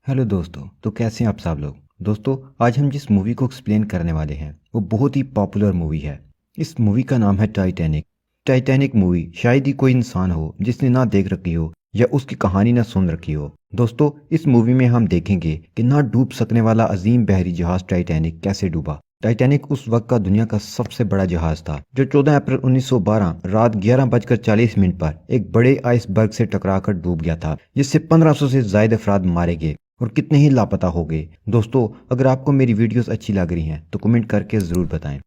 Hello दोस्तों। तो कैसे हैं आप सब लोग। दोस्तों, आज हम जिस मूवी को एक्सप्लेन करने वाले हैं वो बहुत ही पॉपुलर मूवी है। इस मूवी का नाम है टाइटैनिक। टाइटैनिक मूवी शायद ही कोई इंसान हो जिसने ना देख रखी हो या उसकी कहानी ना सुन रखी हो। दोस्तों, इस मूवी में हम देखेंगे कि ना डूब सकने वाला अजीम बहरी जहाज टाइटैनिक कैसे डूबा। टाइटैनिक उस वक्त का दुनिया का सबसे बड़ा जहाज था जो 14 अप्रैल 1912 रात 11:40 पर एक बड़े आइसबर्ग से टकराकर डूब गया था, जिससे 1500 से ज्यादा अफराद मारे गए और कितने ही लापता हो गए। दोस्तों, अगर आपको मेरी वीडियोस अच्छी लग रही हैं तो कमेंट करके ज़रूर बताएं।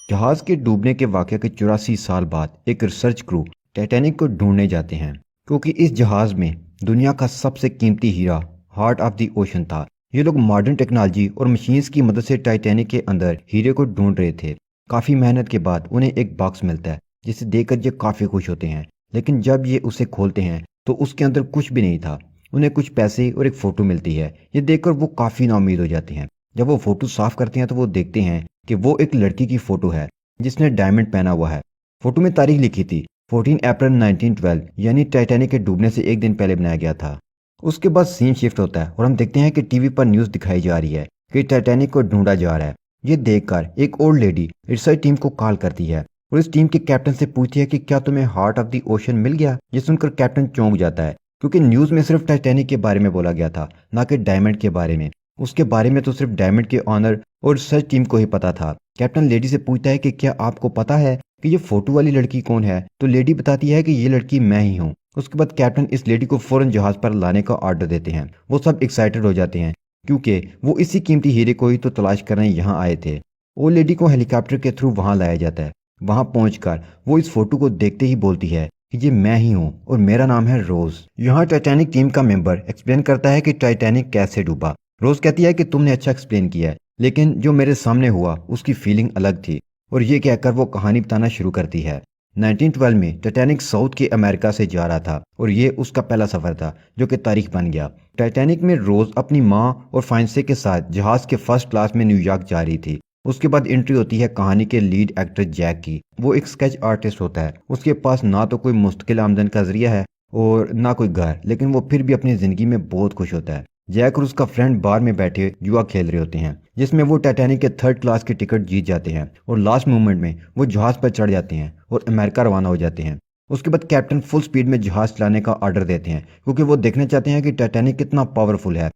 जहाज के डूबने के वाक़ये के 84 साल बाद एक रिसर्च क्रू टाइटैनिक को ढूंढने जाते हैं, क्योंकि इस जहाज में दुनिया का सबसे कीमती हीरा हार्ट ऑफ द ओशन था। ये लोग मॉडर्न टेक्नोलॉजी और मशीन्स की मदद से टाइटैनिक के अंदर हीरे को ढूंढ रहे थे। काफ़ी मेहनत के बाद उन्हें एक बॉक्स मिलता है जिसे देखकर ये काफ़ी खुश होते हैं, लेकिन जब ये उसे खोलते हैं तो उसके अंदर कुछ भी नहीं था। उन्हें कुछ पैसे और एक फ़ोटो मिलती है। ये देखकर वो काफ़ी नाउम्मीद हो जाते हैं। जब वो फ़ोटो साफ करते हैं तो वो देखते हैं कि वो एक लड़की की फ़ोटो है जिसने डायमंड पहना हुआ है। फ़ोटो में तारीख लिखी थी 14 अप्रैल 1912, यानी टाइटैनिक के डूबने से एक दिन पहले बनाया गया था। उसके बाद सीन शिफ्ट होता है और हम देखते हैं कि टीवी पर न्यूज़ दिखाई जा रही है कि टाइटैनिक को ढूंढा जा रहा है। ये देखकर एक ओल्ड लेडी रिसर्च टीम को कॉल करती है और इस टीम के कैप्टन से पूछती है कि क्या तुम्हें हार्ट ऑफ द ओशन मिल गया। ये सुनकर कैप्टन चौंक जाता है, क्योंकि न्यूज़ में सिर्फ टाइटैनिक के बारे में बोला गया था, ना कि डायमंड के बारे में। उसके बारे में तो सिर्फ डायमंड के ऑनर और रिसर्च टीम को ही पता था। कैप्टन लेडी से पूछता है कि क्या आपको पता है कि ये फोटो वाली लड़की कौन है। तो लेडी बताती है कि ये लड़की मैं ही हूँ। उसके बाद कैप्टन इस लेडी को फौरन जहाज पर लाने का ऑर्डर देते हैं। वो सब एक्साइटेड हो जाते हैं, क्योंकि वो इसी कीमती हीरे को ही तो तलाश करने यहाँ आए थे। वो लेडी को हेलीकॉप्टर के थ्रू वहां लाया जाता है। वहां पहुंचकर वो इस फोटो को देखते ही बोलती है कि ये मैं ही हूँ और मेरा नाम है रोज। यहाँ टाइटैनिक टीम का मेंबर एक्सप्लेन करता है कि टाइटैनिक कैसे डूबा। रोज कहती है कि तुमने अच्छा एक्सप्लेन किया है, लेकिन जो मेरे सामने हुआ उसकी फीलिंग अलग थी। और ये कहकर वो कहानी बताना शुरू करती है। 1912 में टाइटैनिक साउथ के अमेरिका से जा रहा था और ये उसका पहला सफर था जो कि तारीख बन गया। टाइटैनिक में रोज अपनी माँ और फाइंसे के साथ जहाज के फर्स्ट क्लास में न्यूयॉर्क जा रही थी। उसके बाद एंट्री होती है कहानी के लीड एक्टर जैक की। वो एक स्केच आर्टिस्ट होता है। उसके पास ना तो कोई मुस्तकिल आमदन का जरिया है और ना कोई घर, लेकिन वो फिर भी अपनी जिंदगी में बहुत खुश होता है। जैक और उसका फ्रेंड बार में बैठे जुआ खेल रहे होते हैं, जिसमें वो टाइटैनिक के थर्ड क्लास की टिकट जीत जाते हैं और लास्ट मोमेंट में वो जहाज पर चढ़ जाते हैं और अमेरिका रवाना हो जाते हैं। उसके बाद कैप्टन फुल स्पीड में जहाज चलाने का ऑर्डर देते हैं, क्योंकि वो देखना चाहते हैं कि टाइटैनिक कितना पावरफुल है।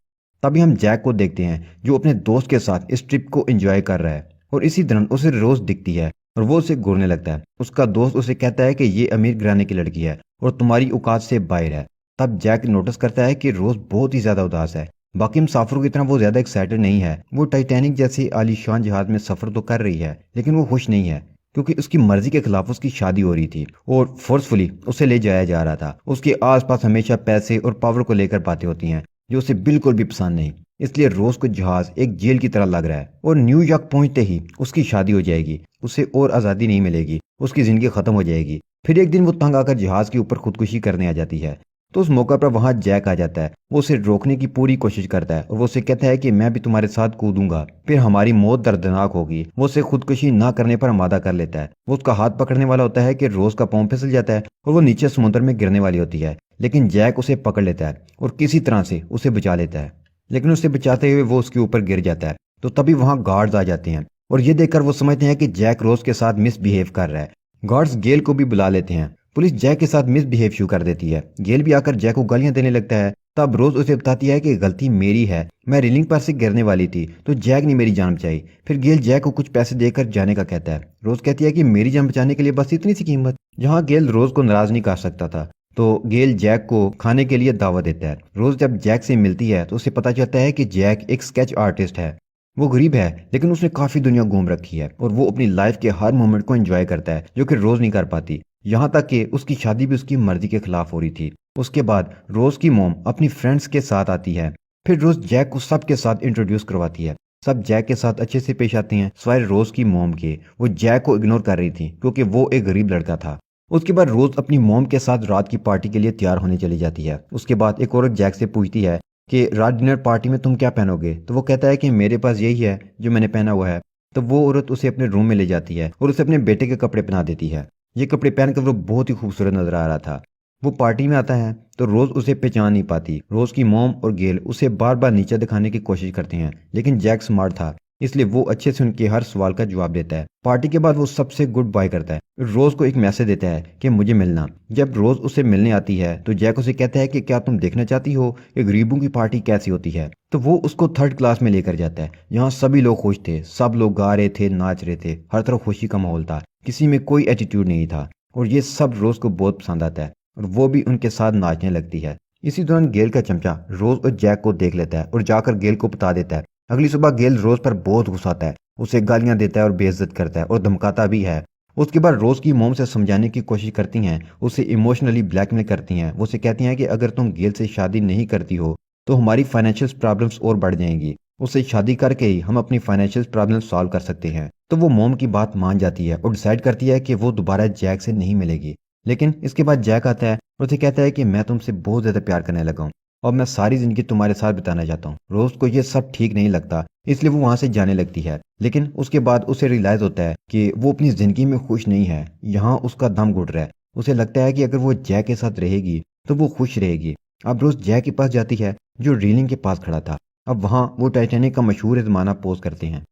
तभी हम जैक को देखते हैं जो अपने दोस्त के साथ इस ट्रिप को एंजॉय कर रहा है, और इसी दौरान उसे रोज दिखती है और वो उसे घूरने लगता है। उसका दोस्त उसे कहता है कि ये अमीर घराने की लड़की है और तुम्हारी औकात से बाहर है। तब जैक नोटिस करता है कि रोज बहुत ही ज्यादा उदास है। बाकी मुसाफिरों की तरह वो ज्यादा एक्साइटेड नहीं है। वो टाइटैनिक जैसे आलीशान जहाज में सफर तो कर रही है, लेकिन वो खुश नहीं है, क्योंकि उसकी मर्जी के खिलाफ उसकी शादी हो रही थी और फोर्सफुली उसे ले जाया जा रहा था। उसके आसपास हमेशा पैसे और पावर को लेकर बातें होती हैं जो उसे बिल्कुल भी पसंद नहीं। इसलिए रोज को जहाज एक जेल की तरह लग रहा है और न्यूयॉर्क पहुंचते ही उसकी शादी हो जाएगी। उसे और आज़ादी नहीं मिलेगी, उसकी जिंदगी खत्म हो जाएगी। फिर एक दिन वो तंग आकर जहाज के ऊपर खुदकुशी करने आ जाती है। तो उस मौका पर वहां जैक आ जाता है। वो उसे रोकने की पूरी कोशिश करता है और वो उसे कहता है कि मैं भी तुम्हारे साथ कूदूंगा, फिर हमारी मौत दर्दनाक होगी। वो उसे खुदकुशी ना करने पर आमादा कर लेता है। वो उसका हाथ पकड़ने वाला होता है कि रोज का पांव फिसल जाता है और वो नीचे समुद्र में गिरने वाली होती है, लेकिन जैक उसे पकड़ लेता है और किसी तरह से उसे बचा लेता है। लेकिन उसे बचाते हुए वो उसके ऊपर गिर जाता है। तो तभी वहां गार्ड्स आ जाते हैं और ये देखकर वो समझते हैं कि जैक रोज के साथ मिसबिहेव कर रहा है। गार्ड्स गेल को भी बुला लेते हैं। पुलिस जैक के साथ मिसबिहेव शुरू कर देती है। गेल भी आकर जैक को गालियां देने लगता है। तब रोज उसे बताती है कि गलती मेरी है, मैं रेलिंग पर से गिरने वाली थी तो जैक ने मेरी जान बचाई। फिर गेल जैक को कुछ पैसे देकर जाने का कहता है। रोज कहती है कि मेरी जान बचाने के लिए बस इतनी सी कीमत। जहां गेल रोज को नाराज नहीं कर सकता था, तो गेल जैक को खाने के लिए दावत देता है। रोज जब जैक से मिलती है तो उसे पता चलता है कि जैक एक स्केच आर्टिस्ट है। वो गरीब है, लेकिन उसने काफी दुनिया घूम रखी है और वो अपनी लाइफ के हर मोमेंट को एंजॉय करता है, जो कि रोज नहीं कर पाती। यहाँ तक कि उसकी शादी भी उसकी मर्जी के खिलाफ हो रही थी। उसके बाद रोज की मोम अपनी फ्रेंड्स के साथ आती है। फिर रोज जैक को सबके साथ इंट्रोड्यूस करवाती है। सब जैक के साथ अच्छे से पेश आते हैं, सिवाय रोज की मोम के। वो जैक को इग्नोर कर रही थी क्योंकि वो एक गरीब लड़का था। उसके बाद रोज अपनी मोम के साथ रात की पार्टी के लिए तैयार होने चली जाती है। उसके बाद एक औरत जैक से पूछती है कि रात डिनर पार्टी में तुम क्या पहनोगे। तो वो कहता है कि मेरे पास यही है जो मैंने पहना हुआ है। तो वो औरत उसे अपने रूम में ले जाती है और उसे अपने बेटे के कपड़े पहना देती है। ये कपड़े पहनकर वो बहुत ही खूबसूरत नजर आ रहा था। वो पार्टी में आता है तो रोज उसे पहचान नहीं पाती। रोज की मॉम और गेल उसे बार बार नीचा दिखाने की कोशिश करते हैं, लेकिन जैक स्मार्ट था इसलिए वो अच्छे से उनके हर सवाल का जवाब देता है। पार्टी के बाद वो सबसे गुड बाय करता है, रोज को एक मैसेज देता है कि मुझे मिलना। जब रोज उसे मिलने आती है तो जैक उसे कहता है कि क्या तुम देखना चाहती हो कि गरीबों की पार्टी कैसी होती है। तो वो उसको थर्ड क्लास में लेकर जाता है। यहाँ सभी लोग खुश थे, सब लोग गा रहे थे, नाच रहे थे, हर तरफ खुशी का माहौल था, किसी में कोई एटीट्यूड नहीं था और ये सब रोज को बहुत पसंद आता है और वो भी उनके साथ नाचने लगती है। इसी दौरान गेल का चमचा रोज और जैक को देख लेता है और जाकर गेल को बता देता है। अगली सुबह गेल रोज पर बहुत गुस्साता है, उसे गालियां देता है और बेइज्जत करता है और धमकाता भी है। उसके बाद रोज की मोम से समझाने की कोशिश करती हैं, उसे इमोशनली ब्लैकमेल करती हैं। वो उसे कहती हैं कि अगर तुम गेल से शादी नहीं करती हो तो हमारी फाइनेंशियल प्रॉब्लम्स और बढ़ जाएंगी, उससे शादी करके ही हम अपनी फाइनेंशियल प्रॉब्लम्स सॉल्व कर सकते हैं। तो वो मोम की बात मान जाती है और डिसाइड करती है कि वो दोबारा जैक से नहीं मिलेगी। लेकिन इसके बाद जैक आता है और उसे कहता है कि मैं तुमसे बहुत ज्यादा प्यार करने लगा हूँ और मैं सारी जिंदगी तुम्हारे साथ बिताना चाहता हूँ। रोज को ये सब ठीक नहीं लगता इसलिए वो वहां से जाने लगती है। लेकिन उसके बाद उसे रियलाइज होता है कि वो अपनी जिंदगी में खुश नहीं है। यहाँ उसका दम घुट रहा है। उसे लगता है कि अगर वो जैक के साथ रहेगी तो वो खुश रहेगी। अब रोज जैक के पास जाती है जो रीलिंग के पास खड़ा था। अब वहां वो टाइटैनिक का मशहूर जमाना पोज करते हैं।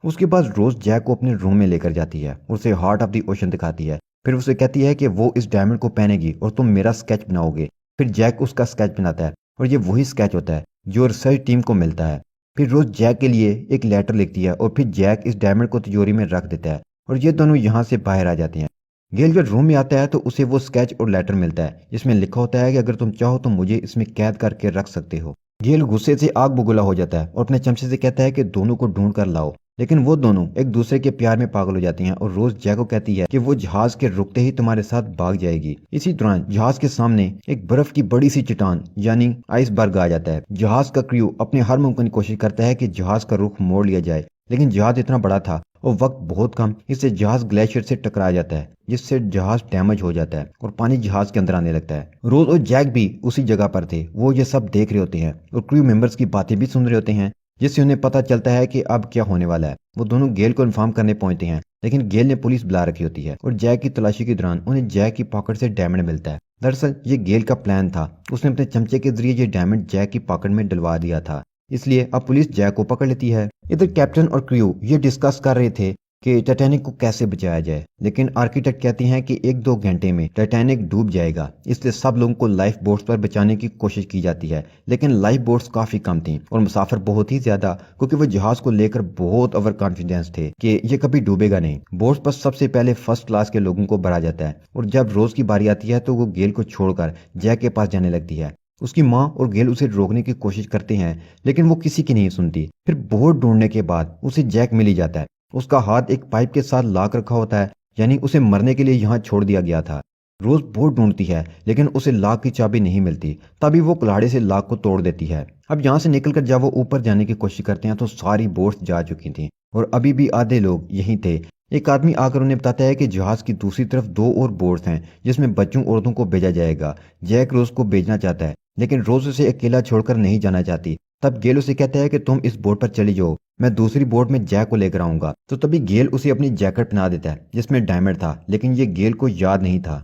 उसके बाद रोज जैक को अपने रूम में लेकर जाती है, उसे हार्ट ऑफ द ओशन दिखाती है। फिर उसे कहती है कि वो इस डायमंड को पहनेगी और तुम मेरा स्केच बनाओगे। फिर जैक उसका स्केच बनाता है और ये वही स्केच होता है जो रिसर्च टीम को मिलता है। फिर रोज जैक के लिए एक लेटर लिखती है और फिर जैक इस डायमंड को तिजोरी में रख देता है और ये दोनों यहाँ से बाहर आ जाते हैं। गेल जब रूम में आता है तो उसे वो स्केच और लेटर मिलता है जिसमें लिखा होता है कि अगर तुम चाहो तो मुझे इसमें कैद करके रख सकते हो। गेल गुस्से से आग बबूला हो जाता है और अपने चमचे से कहता है कि दोनों को ढूंढ कर लाओ। लेकिन वो दोनों एक दूसरे के प्यार में पागल हो जाती हैं और रोज जैक को कहती है कि वो जहाज के रुकते ही तुम्हारे साथ भाग जाएगी। इसी दौरान जहाज के सामने एक बर्फ की बड़ी सी चट्टान यानी आइसबर्ग आ जाता है। जहाज का क्रू अपने हर मुमकिन कोशिश करता है कि जहाज का रुख मोड़ लिया जाए, लेकिन जहाज इतना बड़ा था और वक्त बहुत कम, इससे जहाज ग्लेशियर से टकरा जाता है जिससे जहाज डैमेज हो जाता है और पानी जहाज के अंदर आने लगता है। रोज और जैक भी उसी जगह पर थे। वो ये सब देख रहे होते हैं और क्रू मेंबर्स की बातें भी सुन रहे होते हैं जिससे उन्हें पता चलता है कि अब क्या होने वाला है। वो दोनों गेल को इन्फॉर्म करने पहुंचते हैं, लेकिन गेल ने पुलिस बुला रखी होती है और जैक की तलाशी के दौरान उन्हें जैक की पॉकेट से डायमंड मिलता है। दरअसल ये गेल का प्लान था, उसने अपने चमचे के जरिए ये डायमंड जैक की पॉकेट में डलवा दिया था, इसलिए अब पुलिस जैक को पकड़ लेती है। इधर कैप्टन और क्रू ये डिस्कस कर रहे थे कि टाइटैनिक को कैसे बचाया जाए, लेकिन आर्किटेक्ट कहती हैं कि 1-2 घंटे में टाइटैनिक डूब जाएगा, इसलिए सब लोगों को लाइफ बोट्स पर बचाने की कोशिश की जाती है। लेकिन लाइफ बोट्स काफी कम थी और मुसाफिर बहुत ही ज्यादा, क्योंकि वो जहाज को लेकर बहुत ओवर कॉन्फिडेंस थे कि ये कभी डूबेगा नहीं। बोट्स पर सबसे पहले फर्स्ट क्लास के लोगों को भरा जाता है और जब रोज की बारी आती है तो वो गेल को छोड़कर जैक के पास जाने लगती है। उसकी माँ और गेल उसे रोकने की कोशिश करते हैं, लेकिन वो किसी की नहीं सुनती। फिर बहुत ढूंढने के बाद उसे जैक मिल ही जाता है। उसका हाथ एक पाइप के साथ लाक रखा होता है, यानी उसे मरने के लिए यहाँ छोड़ दिया गया था। रोज बहुत ढूंढती है लेकिन उसे लाक की चाबी नहीं मिलती। तभी वो कुल्हाड़ी से लाक को तोड़ देती है। अब यहाँ से निकलकर जब वो ऊपर जाने की कोशिश करते हैं तो सारी बोट्स जा चुकी थी और अभी भी आधे लोग यहीं थे। एक आदमी आकर उन्हें बताता है कि जहाज की दूसरी तरफ 2 और बोट्स हैं जिसमें बच्चों औरतों को भेजा जाएगा। जैक रोज को भेजना चाहता है लेकिन रोज उसे अकेला छोड़कर नहीं जाना चाहती। तब गेल उसे कहता है कि तुम इस बोट पर चली जाओ, मैं दूसरी बोट में जैक को लेकर आऊंगा। तो तभी गेल उसे अपनी जैकेट पहना देता है जिसमें डायमंड था, लेकिन ये गेल को याद नहीं था।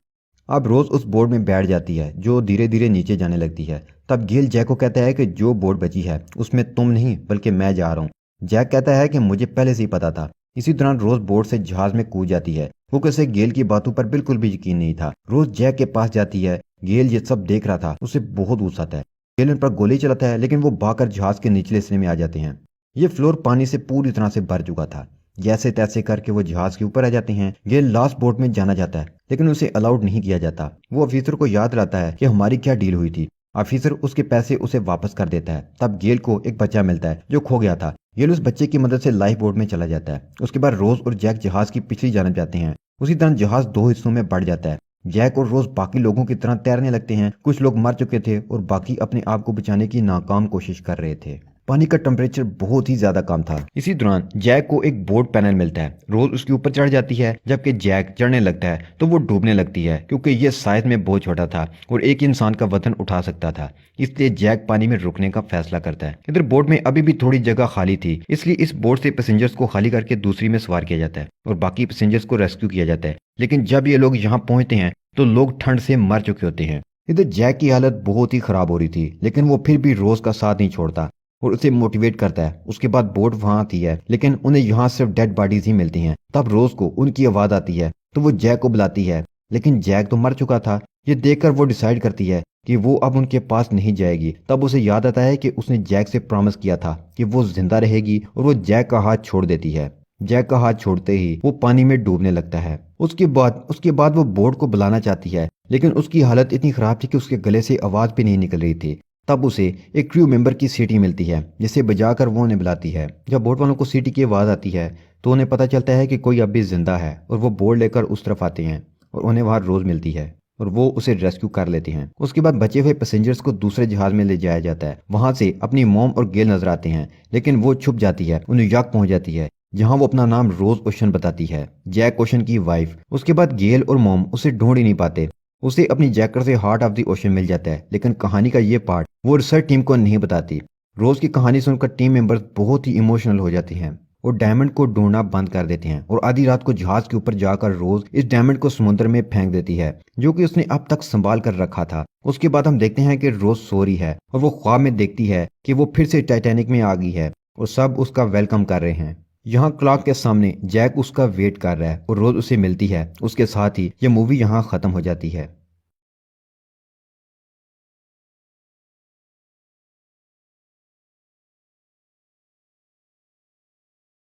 अब रोज उस बोट में बैठ जाती है जो धीरे धीरे नीचे जाने लगती है। तब गेल जैक को कहता है कि जो बोट बची है उसमें तुम नहीं बल्कि मैं जा रहा हूँ। जैक कहता है कि मुझे पहले से ही पता था। इसी दौरान रोज बोट से जहाज में कूद जाती है, क्योंकि उसे गेल की बातों पर बिल्कुल भी यकीन नहीं था। रोज जैक के पास जाती है। गेल ये सब देख रहा था, उसे बहुत गुस्सा आता है। गेल उन पर गोली चलाता है लेकिन वो भागकर जहाज के निचले हिस्से में आ जाते हैं। ये फ्लोर पानी से पूरी तरह से भर चुका था। जैसे तैसे करके वो जहाज के ऊपर आ जाते हैं। गेल लास्ट बोट में जाना चाहता है लेकिन उसे अलाउड नहीं किया जाता। वो ऑफिसर को याद दिलाता है कि हमारी क्या डील हुई थी। ऑफिसर उसके पैसे उसे वापस कर देता है। तब गेल को एक बच्चा मिलता है जो खो गया था। गेल उस बच्चे की मदद से लाइफ बोट में चला जाता है। उसके बाद रोज और जैक जहाज की पिछली जानब जाते हैं। उसी तरह जहाज 2 हिस्सों में बढ़ जाता है। जैक और रोज बाकी लोगों की तरह तैरने लगते हैं। कुछ लोग मर चुके थे और बाकी अपने आप को बचाने की नाकाम कोशिश कर रहे थे। पानी का टेम्परेचर बहुत ही ज्यादा कम था। इसी दौरान जैक को एक बोट पैनल मिलता है। रोज उसके ऊपर चढ़ जाती है, जबकि जैक चढ़ने लगता है तो वो डूबने लगती है, क्योंकि ये साइज में बहुत छोटा था और एक इंसान का वजन उठा सकता था। इसलिए जैक पानी में रुकने का फैसला करता है। इधर बोट में अभी भी थोड़ी जगह खाली थी, इसलिए इस बोट से पैसेंजर्स को खाली करके दूसरी में सवार किया जाता है और बाकी पैसेंजर्स को रेस्क्यू किया जाता है। लेकिन जब ये लोग यहाँ पहुंचते हैं तो लोग ठंड से मर चुके होते हैं। इधर जैक की हालत बहुत ही खराब हो रही थी, लेकिन वो फिर भी रोज का साथ नहीं छोड़ता और उसे मोटिवेट करता है। उसके बाद बोट वहां आती है, लेकिन उन्हें यहाँ सिर्फ डेड बॉडीज ही मिलती हैं। तब रोज को उनकी आवाज आती है, तो वो जैक को बुलाती है, लेकिन जैक तो मर चुका था। ये देखकर वो डिसाइड करती है कि वो अब उनके पास नहीं जाएगी। तब उसे याद आता है कि उसने जैक से प्रॉमिस किया था कि वो जिंदा रहेगी, और वो जैक का हाथ छोड़ देती है। जैक का हाथ छोड़ते ही वो पानी में डूबने लगता है। उसके बाद वो बोट को बुलाना चाहती है, लेकिन उसकी हालत इतनी खराब थी कि उसके गले से आवाज भी नहीं निकल रही थी। तब उसे एक क्रू मेंबर की सीटी मिलती है, जिसे बजाकर वो उन्हें बुलाती है। जब बोट वालों को सीटी की आवाज आती है, तो उन्हें पता चलता है कि कोई अब भी जिंदा है, और वो बोट लेकर उस तरफ आते हैं और उन्हें वहां रोज मिलती है और वो उसे रेस्क्यू कर लेते हैं। उसके बाद बचे हुए पैसेंजर्स को दूसरे जहाज में ले जाया जाता है। वहां से अपनी मॉम और गेल नजर आते हैं, लेकिन वो छुप जाती है और न्यूयॉर्क पहुंच जाती है, जहां वो अपना नाम रोज ओशन बताती है, जैक ओशन की वाइफ। उसके बाद गेल और मॉम उसे ढूंढ ही नहीं पाते। उसे अपनी जैकेट से हार्ट ऑफ द ओशन मिल जाता है, लेकिन कहानी का ये पार्ट वो रिसर्च टीम को नहीं बताती। रोज की कहानी सुनकर टीम मेंबर्स बहुत ही इमोशनल हो जाते हैं और डायमंड को ढूंढना बंद कर देते हैं। और आधी रात को जहाज के ऊपर जाकर रोज इस डायमंड को समुद्र में फेंक देती है, जो कि उसने अब तक संभाल कर रखा था। उसके बाद हम देखते हैं कि रोज सो रही है और वो ख्वाब में देखती है कि वो फिर से टाइटैनिक में आ गई है और सब उसका वेलकम कर रहे हैं। यहाँ क्लॉक के सामने जैक उसका वेट कर रहा है और रोज उसे मिलती है। उसके साथ ही ये मूवी यहाँ खत्म हो जाती है।